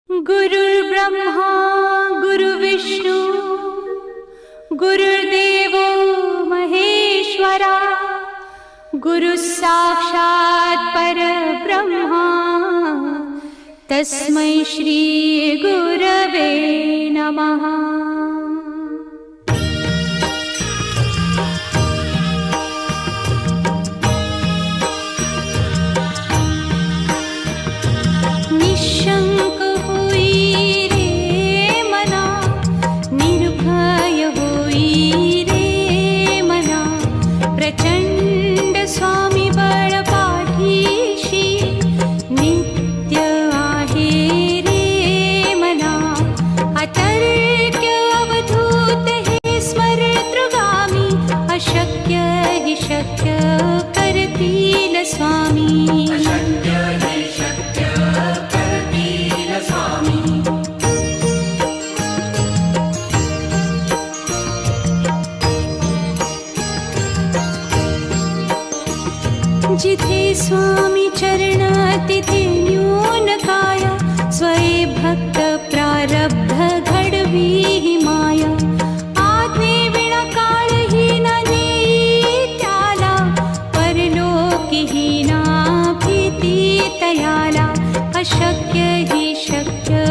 गुरुर्ब्रह्मा गुरुर्विष्णू गुरुर्देवो महेश्वरा गुरुः साक्षात् परब्रह्मा तस्मै श्री गुरवे नमः। निशंक होई रे मना, निर्भय होई रे मना, प्रचंड स्वामी बळ पाठीशी नित्य आहे रे मना। अतर्क्य अवधूत हे स्मरतृगामी, अशक्य हि शक्य करतील स्वामी। जिथे स्वामी चरण तिथे न्यून काय, स्वये भक्त प्रारब्ध घडवी ही माया। आज्ञे विना काळही न नेई त्याला, परलोकी ही ना भीती तयाला। अशक्य ही शक्य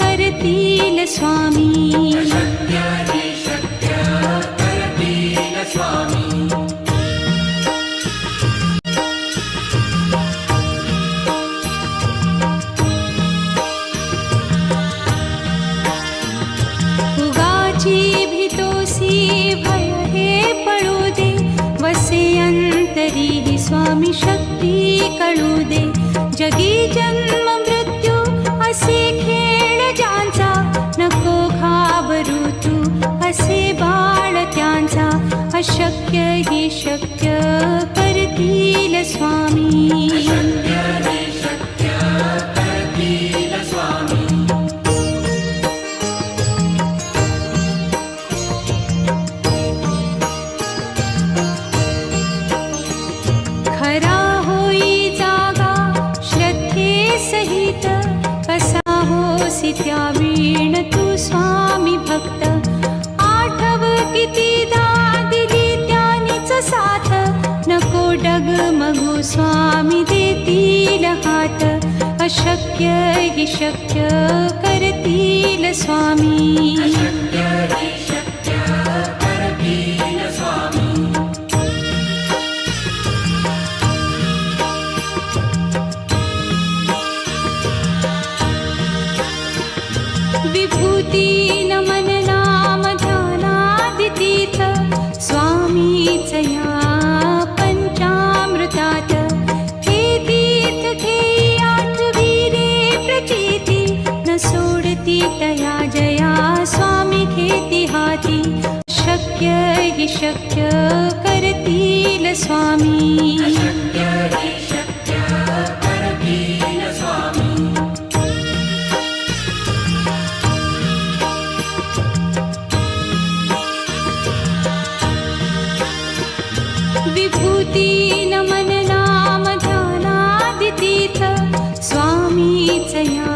करतील स्वामी। भय हे पळू दे, वसे अंतरी ही स्वामी शक्ती कळू दे। जगी जन्म मृत्यू असे खेळ ज्यांचा, नको घाबरू तू असे बाळ त्यांचा। अशक्य ही शक्य करतील स्वामी। खरा होई जागा श्रद्धे सहित, कसा होसी त्या वीण तू स्वामी भक्त। आठव कितीदा दिली त्यानीच साथ, नको डगमगू स्वामी देतील हात। अशक्य हि शक्य करतील स्वामी। विभूती नमन नाम ध्यानादितीर्थ, स्वामीच या पंचामृतात। हे तीर्थ घेई आठवी रे प्रचिती, न सोडती तया जया स्वामी घेती हाती। शक्य हि शक्य करतील स्वामी। विभूती नमन नाम ध्यानादितीर्थ, स्वामीच या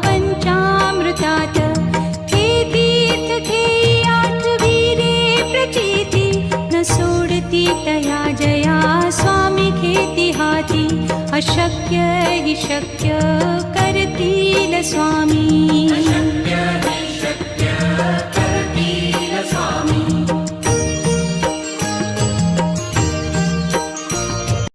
पंचामृतात। हे तीर्थ घेई आठवी रे प्रचिती, न सोडती तया जया स्वामी घेती हाती। अशक्य हि शक्य करतील स्वामी।